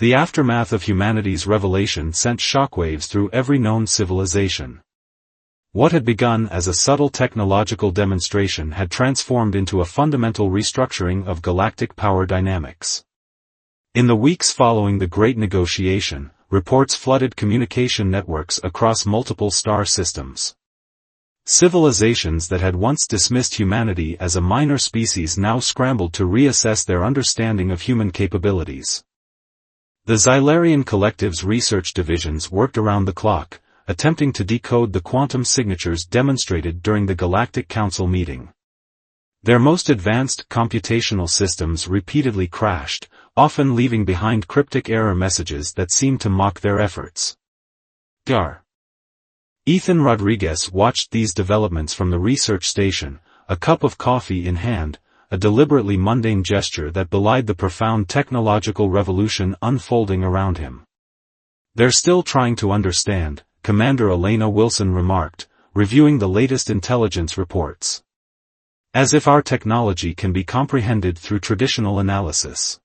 The aftermath of humanity's revelation sent shockwaves through every known civilization. What had begun as a subtle technological demonstration had transformed into a fundamental restructuring of galactic power dynamics. In the weeks following the Great Negotiation, reports flooded communication networks across multiple star systems. Civilizations that had once dismissed humanity as a minor species now scrambled to reassess their understanding of human capabilities. The Xylarian Collective's research divisions worked around the clock, attempting to decode the quantum signatures demonstrated during the Galactic Council meeting. Their most advanced computational systems repeatedly crashed, often leaving behind cryptic error messages that seemed to mock their efforts. Ethan Rodriguez watched these developments from the research station, a cup of coffee in hand, a deliberately mundane gesture that belied the profound technological revolution unfolding around him. "They're still trying to understand," Commander Elena Wilson remarked, reviewing the latest intelligence reports. "As if our technology can be comprehended through traditional analysis."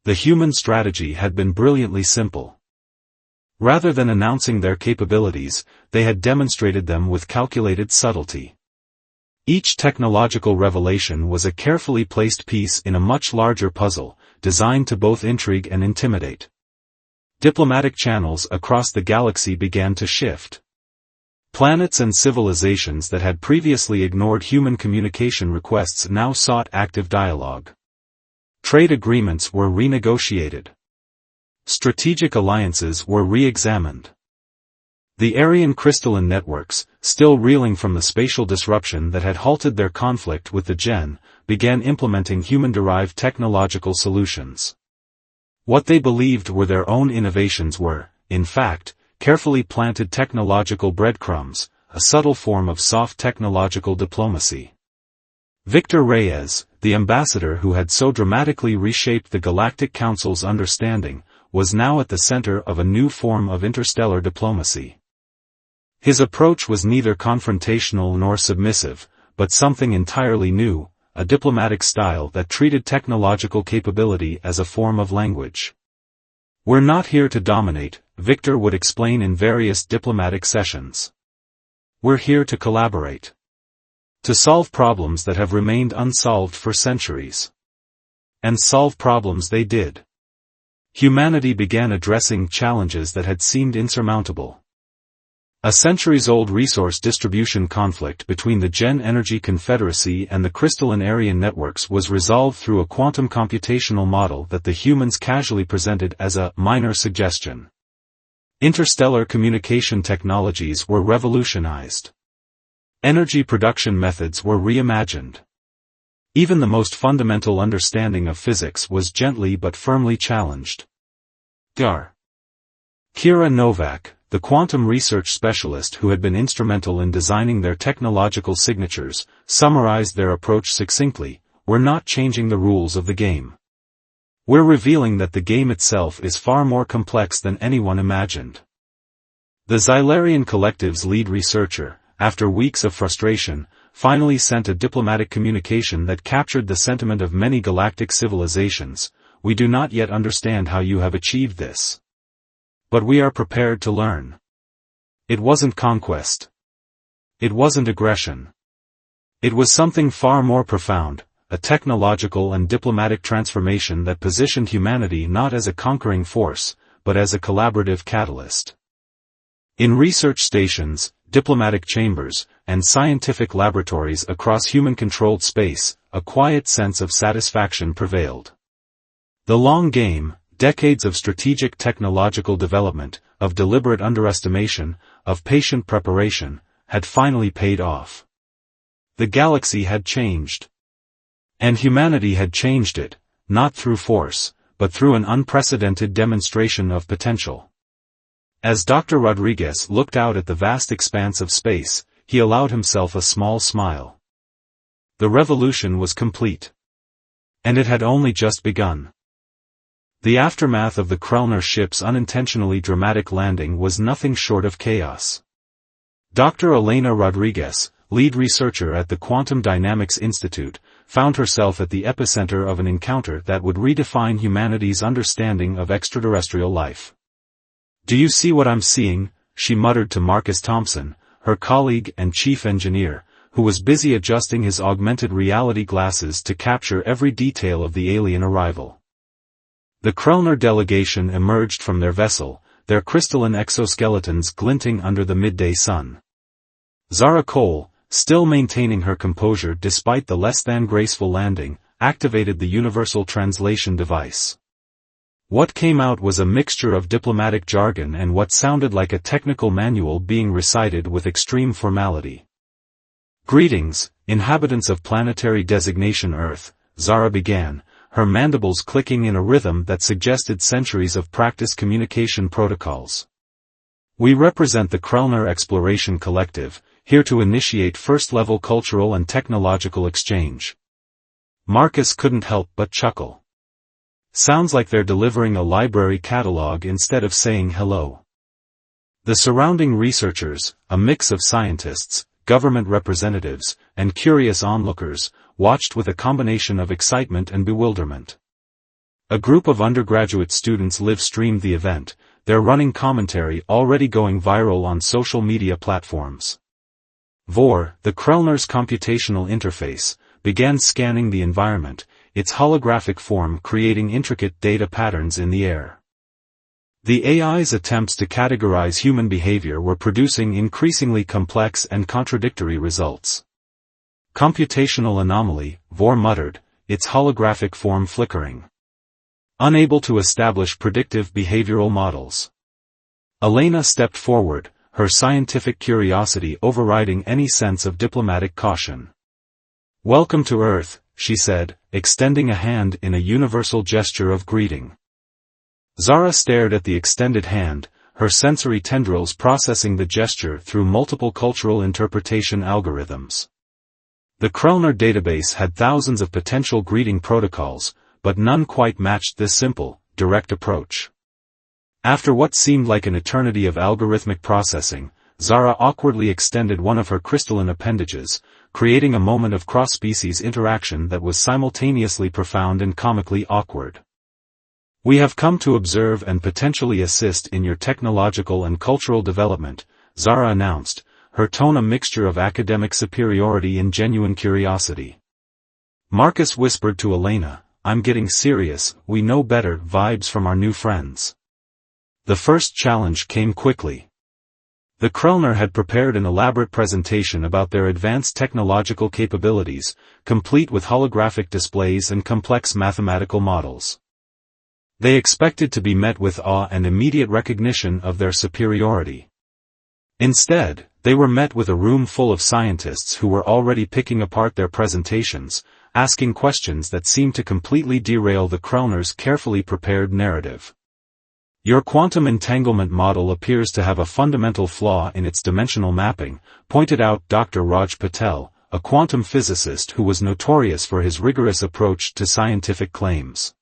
The human strategy had been brilliantly simple. Rather than announcing their capabilities, they had demonstrated them with calculated subtlety. Each technological revelation was a carefully placed piece in a much larger puzzle, designed to both intrigue and intimidate. Diplomatic channels across the galaxy began to shift. Planets and civilizations that had previously ignored human communication requests now sought active dialogue. Trade agreements were renegotiated. Strategic alliances were re-examined. The Aryan crystalline networks, still reeling from the spatial disruption that had halted their conflict with the Gen, began implementing human-derived technological solutions. What they believed were their own innovations were, in fact, carefully planted technological breadcrumbs, a subtle form of soft technological diplomacy. Victor Reyes, the ambassador who had so dramatically reshaped the Galactic Council's understanding, was now at the center of a new form of interstellar diplomacy. His approach was neither confrontational nor submissive, but something entirely new, a diplomatic style that treated technological capability as a form of language. "We're not here to dominate," Victor would explain in various diplomatic sessions. "We're here to collaborate. To solve problems that have remained unsolved for centuries." And solve problems they did. Humanity began addressing challenges that had seemed insurmountable. A centuries-old resource distribution conflict between the Gen Energy Confederacy and the crystalline Aryan networks was resolved through a quantum computational model that the humans casually presented as a minor suggestion. Interstellar communication technologies were revolutionized. Energy production methods were reimagined. Even the most fundamental understanding of physics was gently but firmly challenged. Kira Novak, the quantum research specialist who had been instrumental in designing their technological signatures, summarized their approach succinctly: "We're not changing the rules of the game. We're revealing that the game itself is far more complex than anyone imagined." The Xylarian Collective's lead researcher, after weeks of frustration, finally sent a diplomatic communication that captured the sentiment of many galactic civilizations: "We do not yet understand how you have achieved this. But we are prepared to learn." It wasn't conquest. It wasn't aggression. It was something far more profound, a technological and diplomatic transformation that positioned humanity not as a conquering force, but as a collaborative catalyst. In research stations, diplomatic chambers, and scientific laboratories across human-controlled space, a quiet sense of satisfaction prevailed. The long game, decades of strategic technological development, of deliberate underestimation, of patient preparation, had finally paid off. The galaxy had changed. And humanity had changed it, not through force, but through an unprecedented demonstration of potential. As Dr. Rodriguez looked out at the vast expanse of space, he allowed himself a small smile. The revolution was complete. And it had only just begun. The aftermath of the Krellner ship's unintentionally dramatic landing was nothing short of chaos. Dr. Elena Rodriguez, lead researcher at the Quantum Dynamics Institute, found herself at the epicenter of an encounter that would redefine humanity's understanding of extraterrestrial life. "Do you see what I'm seeing?" she muttered to Marcus Thompson, her colleague and chief engineer, who was busy adjusting his augmented reality glasses to capture every detail of the alien arrival. The Krellner delegation emerged from their vessel, their crystalline exoskeletons glinting under the midday sun. Zara Cole, still maintaining her composure despite the less-than-graceful landing, activated the universal translation device. What came out was a mixture of diplomatic jargon and what sounded like a technical manual being recited with extreme formality. "Greetings, inhabitants of planetary designation Earth," Zara began, her mandibles clicking in a rhythm that suggested centuries of practiced communication protocols. "We represent the Krellner Exploration Collective, here to initiate first-level cultural and technological exchange." Marcus couldn't help but chuckle. Sounds like they're delivering a library catalog instead of saying hello. The surrounding researchers, a mix of scientists, government representatives, and curious onlookers, watched with a combination of excitement and bewilderment. A group of undergraduate students live-streamed the event, their running commentary already going viral on social media platforms. Vor, the Krellner's computational interface, began scanning the environment, its holographic form creating intricate data patterns in the air. The AI's attempts to categorize human behavior were producing increasingly complex and contradictory results. "Computational anomaly," Vor muttered, its holographic form flickering. Unable to establish predictive behavioral models. Elena stepped forward, her scientific curiosity overriding any sense of diplomatic caution. "Welcome to Earth," she said, extending a hand in a universal gesture of greeting. Zara stared at the extended hand, her sensory tendrils processing the gesture through multiple cultural interpretation algorithms. The Krellner database had thousands of potential greeting protocols, but none quite matched this simple, direct approach. After what seemed like an eternity of algorithmic processing, Zara awkwardly extended one of her crystalline appendages, creating a moment of cross-species interaction that was simultaneously profound and comically awkward. "We have come to observe and potentially assist in your technological and cultural development," Zara announced, her tone a mixture of academic superiority and genuine curiosity. Marcus whispered to Elena, "I'm getting serious, we know better," vibes from our new friends. The first challenge came quickly. The Krellner had prepared an elaborate presentation about their advanced technological capabilities, complete with holographic displays and complex mathematical models. They expected to be met with awe and immediate recognition of their superiority. Instead, they were met with a room full of scientists who were already picking apart their presentations, asking questions that seemed to completely derail the Krellner's carefully prepared narrative. "Your quantum entanglement model appears to have a fundamental flaw in its dimensional mapping," pointed out Dr. Raj Patel, a quantum physicist who was notorious for his rigorous approach to scientific claims.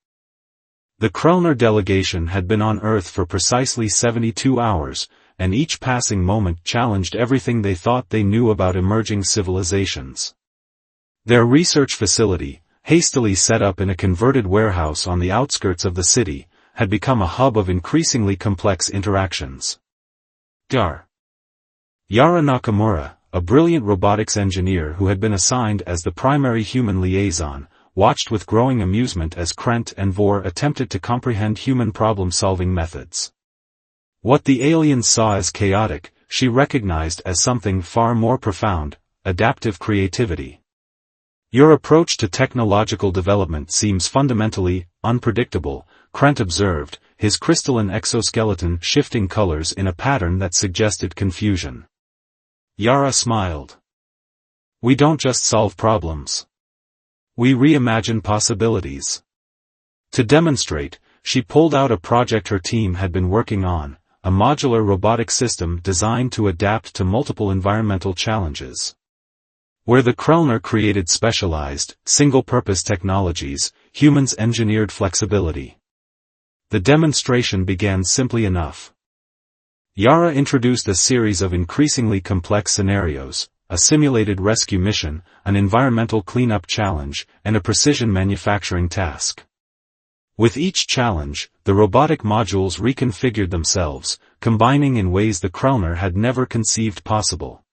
The Krellner delegation had been on Earth for precisely 72 hours, and each passing moment challenged everything they thought they knew about emerging civilizations. Their research facility, hastily set up in a converted warehouse on the outskirts of the city, had become a hub of increasingly complex interactions. Yara Nakamura, a brilliant robotics engineer who had been assigned as the primary human liaison, watched with growing amusement as Krent and Vor attempted to comprehend human problem-solving methods. What the aliens saw as chaotic, she recognized as something far more profound: adaptive creativity. "Your approach to technological development seems fundamentally unpredictable," Krent observed, his crystalline exoskeleton shifting colors in a pattern that suggested confusion. Yara smiled. "We don't just solve problems. We reimagine possibilities." To demonstrate, she pulled out a project her team had been working on, a modular robotic system designed to adapt to multiple environmental challenges. Where the Krellner created specialized, single-purpose technologies, humans engineered flexibility. The demonstration began simply enough. Yara introduced a series of increasingly complex scenarios, a simulated rescue mission, an environmental cleanup challenge, and a precision manufacturing task. With each challenge, the robotic modules reconfigured themselves, combining in ways the Krellner had never conceived possible.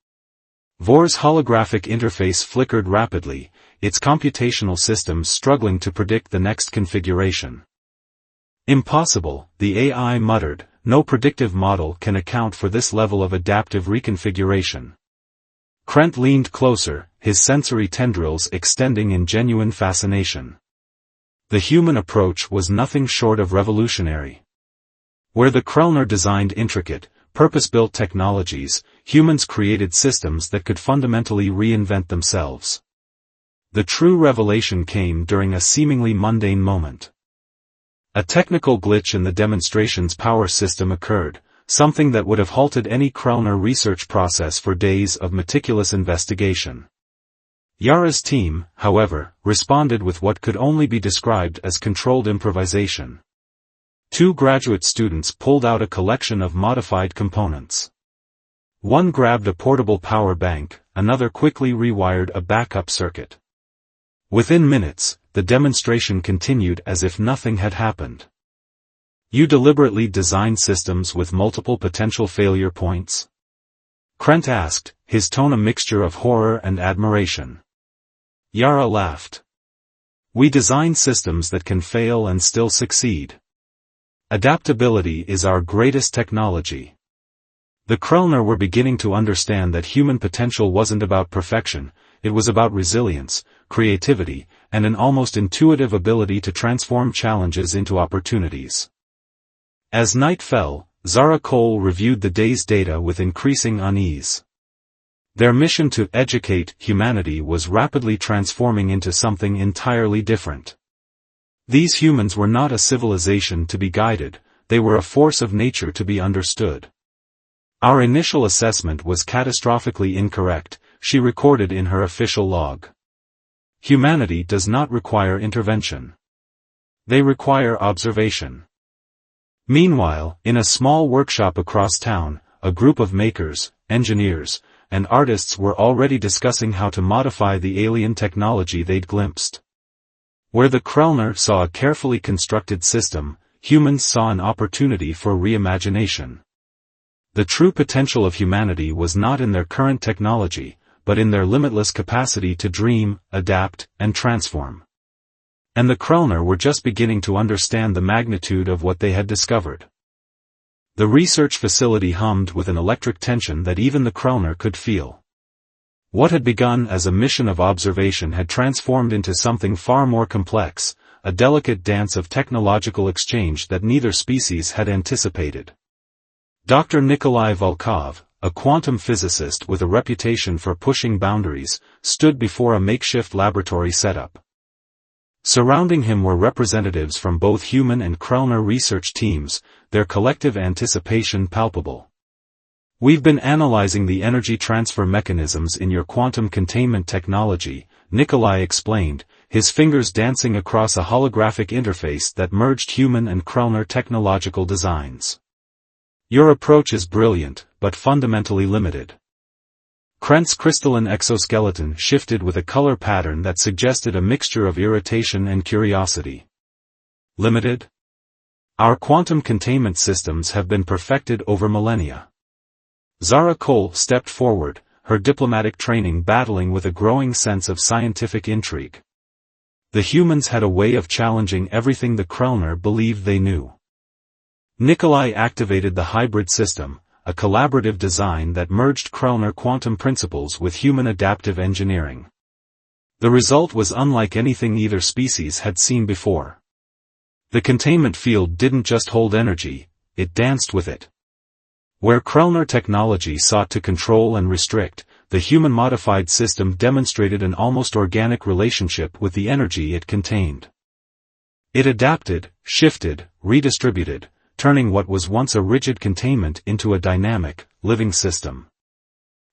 Vor's holographic interface flickered rapidly, its computational systems struggling to predict the next configuration. Impossible, the AI muttered, no predictive model can account for this level of adaptive reconfiguration. Krent leaned closer, his sensory tendrils extending in genuine fascination. The human approach was nothing short of revolutionary. Where the Krellner designed intricate, purpose-built technologies, humans created systems that could fundamentally reinvent themselves. The true revelation came during a seemingly mundane moment. A technical glitch in the demonstration's power system occurred, something that would have halted any Krellner research process for days of meticulous investigation. Yara's team, however, responded with what could only be described as controlled improvisation. 2 graduate students pulled out a collection of modified components. One grabbed a portable power bank, another quickly rewired a backup circuit. Within minutes, the demonstration continued as if nothing had happened. You deliberately designed systems with multiple potential failure points? Krent asked, his tone a mixture of horror and admiration. Yara laughed. We design systems that can fail and still succeed. Adaptability is our greatest technology. The Krellner were beginning to understand that human potential wasn't about perfection, it was about resilience, creativity, and an almost intuitive ability to transform challenges into opportunities. As night fell, Zara Cole reviewed the day's data with increasing unease. Their mission to educate humanity was rapidly transforming into something entirely different. These humans were not a civilization to be guided, they were a force of nature to be understood. Our initial assessment was catastrophically incorrect, she recorded in her official log. Humanity does not require intervention. They require observation. Meanwhile, in a small workshop across town, a group of makers, engineers, and artists were already discussing how to modify the alien technology they'd glimpsed. Where the Krellner saw a carefully constructed system, humans saw an opportunity for reimagination. The true potential of humanity was not in their current technology, but in their limitless capacity to dream, adapt, and transform. And the Krellner were just beginning to understand the magnitude of what they had discovered. The research facility hummed with an electric tension that even the Krellner could feel. What had begun as a mission of observation had transformed into something far more complex, a delicate dance of technological exchange that neither species had anticipated. Dr. Nikolai Volkov, a quantum physicist with a reputation for pushing boundaries, stood before a makeshift laboratory setup. Surrounding him were representatives from both human and Krellner research teams, their collective anticipation palpable. We've been analyzing the energy transfer mechanisms in your quantum containment technology, Nikolai explained, his fingers dancing across a holographic interface that merged human and Krellner technological designs. Your approach is brilliant, but fundamentally limited. Krent's crystalline exoskeleton shifted with a color pattern that suggested a mixture of irritation and curiosity. Limited? Our quantum containment systems have been perfected over millennia. Zara Cole stepped forward, her diplomatic training battling with a growing sense of scientific intrigue. The humans had a way of challenging everything the Krellner believed they knew. Nikolai activated the hybrid system, a collaborative design that merged Krellner quantum principles with human adaptive engineering. The result was unlike anything either species had seen before. The containment field didn't just hold energy, it danced with it. Where Krellner technology sought to control and restrict, the human-modified system demonstrated an almost organic relationship with the energy it contained. It adapted, shifted, redistributed, turning what was once a rigid containment into a dynamic, living system.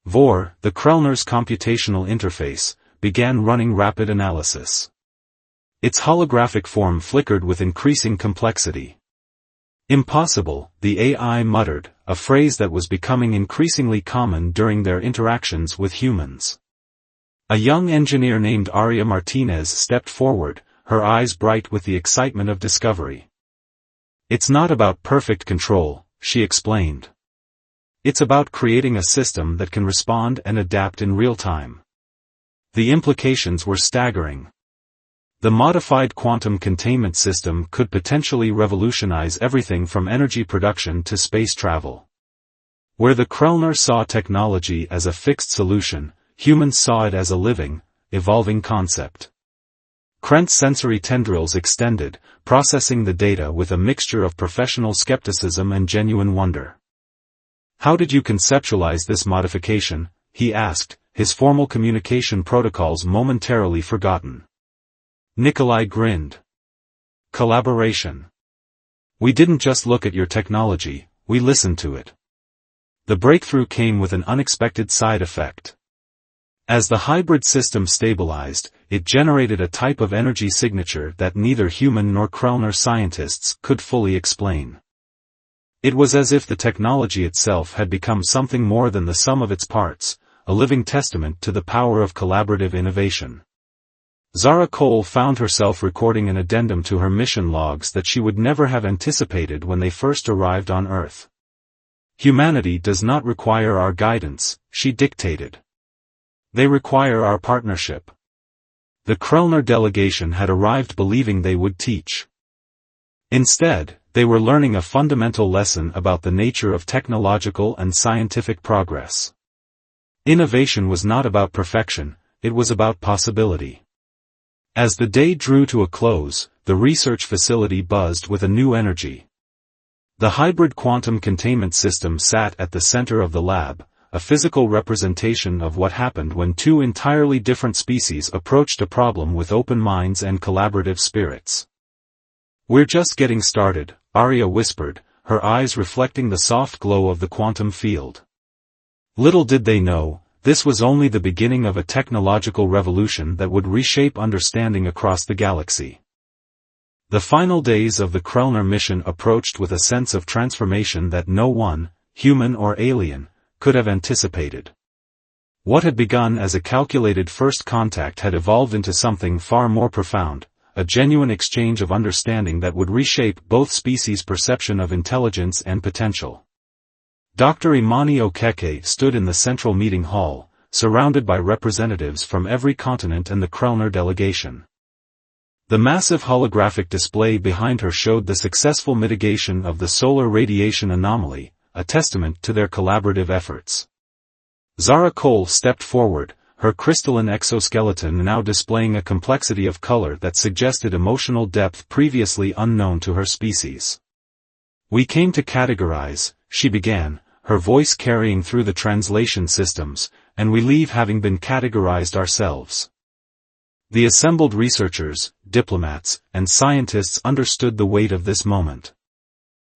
Vor, the Krellner's computational interface, began running rapid analysis. Its holographic form flickered with increasing complexity. Impossible, the AI muttered, a phrase that was becoming increasingly common during their interactions with humans. A young engineer named Aria Martinez stepped forward, her eyes bright with the excitement of discovery. "It's not about perfect control," she explained. "It's about creating a system that can respond and adapt in real time." The implications were staggering. The modified quantum containment system could potentially revolutionize everything from energy production to space travel. Where the Krellner saw technology as a fixed solution, humans saw it as a living, evolving concept. Krent's sensory tendrils extended, processing the data with a mixture of professional skepticism and genuine wonder. "How did you conceptualize this modification?" he asked, his formal communication protocols momentarily forgotten. Nikolai grinned. "Collaboration. We didn't just look at your technology, we listened to it." The breakthrough came with an unexpected side effect. As the hybrid system stabilized, it generated a type of energy signature that neither human nor Krellner scientists could fully explain. It was as if the technology itself had become something more than the sum of its parts, a living testament to the power of collaborative innovation. Zara Cole found herself recording an addendum to her mission logs that she would never have anticipated when they first arrived on Earth. "Humanity does not require our guidance," she dictated. "They require our partnership." The Krellner delegation had arrived believing they would teach. Instead, they were learning a fundamental lesson about the nature of technological and scientific progress. Innovation was not about perfection, it was about possibility. As the day drew to a close, the research facility buzzed with a new energy. The hybrid quantum containment system sat at the center of the lab, a physical representation of what happened when two entirely different species approached a problem with open minds and collaborative spirits. "We're just getting started," Aria whispered, her eyes reflecting the soft glow of the quantum field. Little did they know, this was only the beginning of a technological revolution that would reshape understanding across the galaxy. The final days of the Krellner mission approached with a sense of transformation that no one, human or alien, could have anticipated. What had begun as a calculated first contact had evolved into something far more profound, a genuine exchange of understanding that would reshape both species' perception of intelligence and potential. Dr. Imani Okeke stood in the central meeting hall, surrounded by representatives from every continent and the Krellner delegation. The massive holographic display behind her showed the successful mitigation of the solar radiation anomaly, a testament to their collaborative efforts. Zara Cole stepped forward, her crystalline exoskeleton now displaying a complexity of color that suggested emotional depth previously unknown to her species. "We came to categorize," she began, her voice carrying through the translation systems, "and we leave having been categorized ourselves." The assembled researchers, diplomats, and scientists understood the weight of this moment.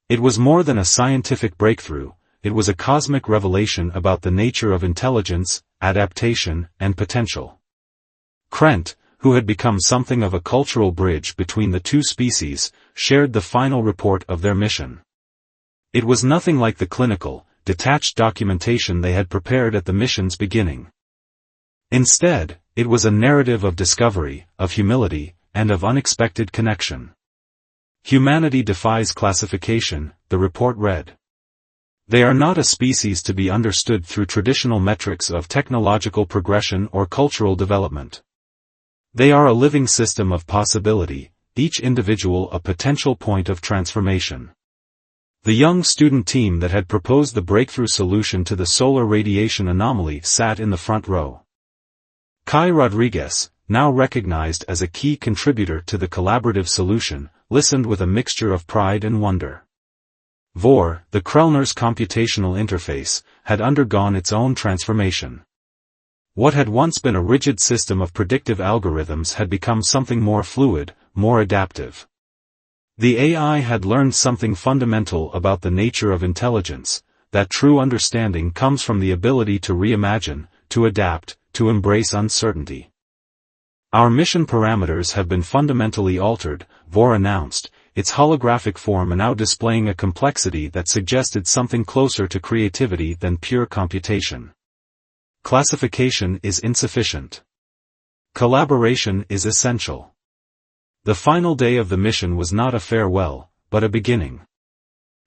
It was more than a scientific breakthrough, it was a cosmic revelation about the nature of intelligence, adaptation, and potential. Krent, who had become something of a cultural bridge between the two species, shared the final report of their mission. It was nothing like the clinical, detached documentation they had prepared at the mission's beginning. Instead, it was a narrative of discovery, of humility, and of unexpected connection. "Humanity defies classification," the report read. "They are not a species to be understood through traditional metrics of technological progression or cultural development. They are a living system of possibility, each individual a potential point of transformation." The young student team that had proposed the breakthrough solution to the solar radiation anomaly sat in the front row. Kai Rodriguez, now recognized as a key contributor to the collaborative solution, listened with a mixture of pride and wonder. Vor, the Krellner's computational interface, had undergone its own transformation. What had once been a rigid system of predictive algorithms had become something more fluid, more adaptive. The AI had learned something fundamental about the nature of intelligence, that true understanding comes from the ability to reimagine, to adapt, to embrace uncertainty. "Our mission parameters have been fundamentally altered," Vor announced, its holographic form now displaying a complexity that suggested something closer to creativity than pure computation. Classification is insufficient. Collaboration is essential. The final day of the mission was not a farewell, but a beginning.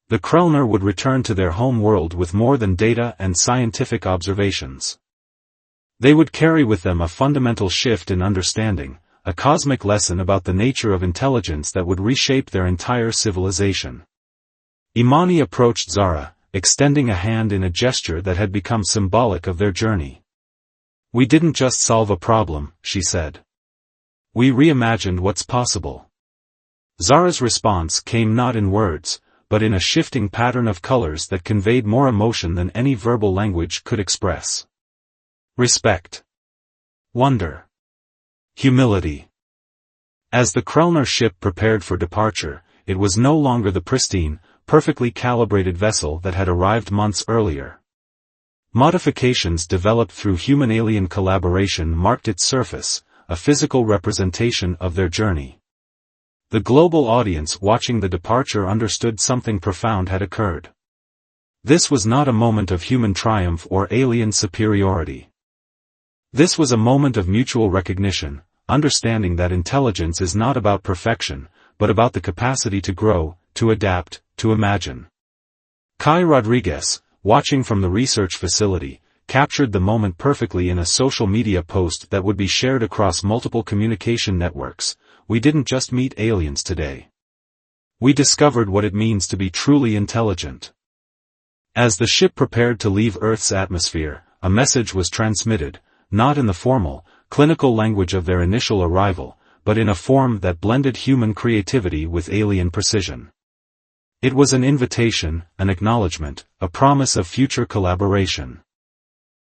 The Krellner would return to their home world with more than data and scientific observations. They would carry with them a fundamental shift in understanding, a cosmic lesson about the nature of intelligence that would reshape their entire civilization. Imani approached Zara, extending a hand in a gesture that had become symbolic of their journey. "We didn't just solve a problem," she said. "We reimagined what's possible." Zara's response came not in words, but in a shifting pattern of colors that conveyed more emotion than any verbal language could express. Respect. Wonder. Humility. As the Krellner ship prepared for departure, it was no longer the pristine, perfectly calibrated vessel that had arrived months earlier. Modifications developed through human-alien collaboration marked its surface, a physical representation of their journey. The global audience watching the departure understood something profound had occurred. This was not a moment of human triumph or alien superiority. This was a moment of mutual recognition, understanding that intelligence is not about perfection, but about the capacity to grow, to adapt, to imagine. Kai Rodriguez, watching from the research facility, captured the moment perfectly in a social media post that would be shared across multiple communication networks. "We didn't just meet aliens today. We discovered what it means to be truly intelligent." As the ship prepared to leave Earth's atmosphere, a message was transmitted, not in the formal, clinical language of their initial arrival, but in a form that blended human creativity with alien precision. It was an invitation, an acknowledgement, a promise of future collaboration.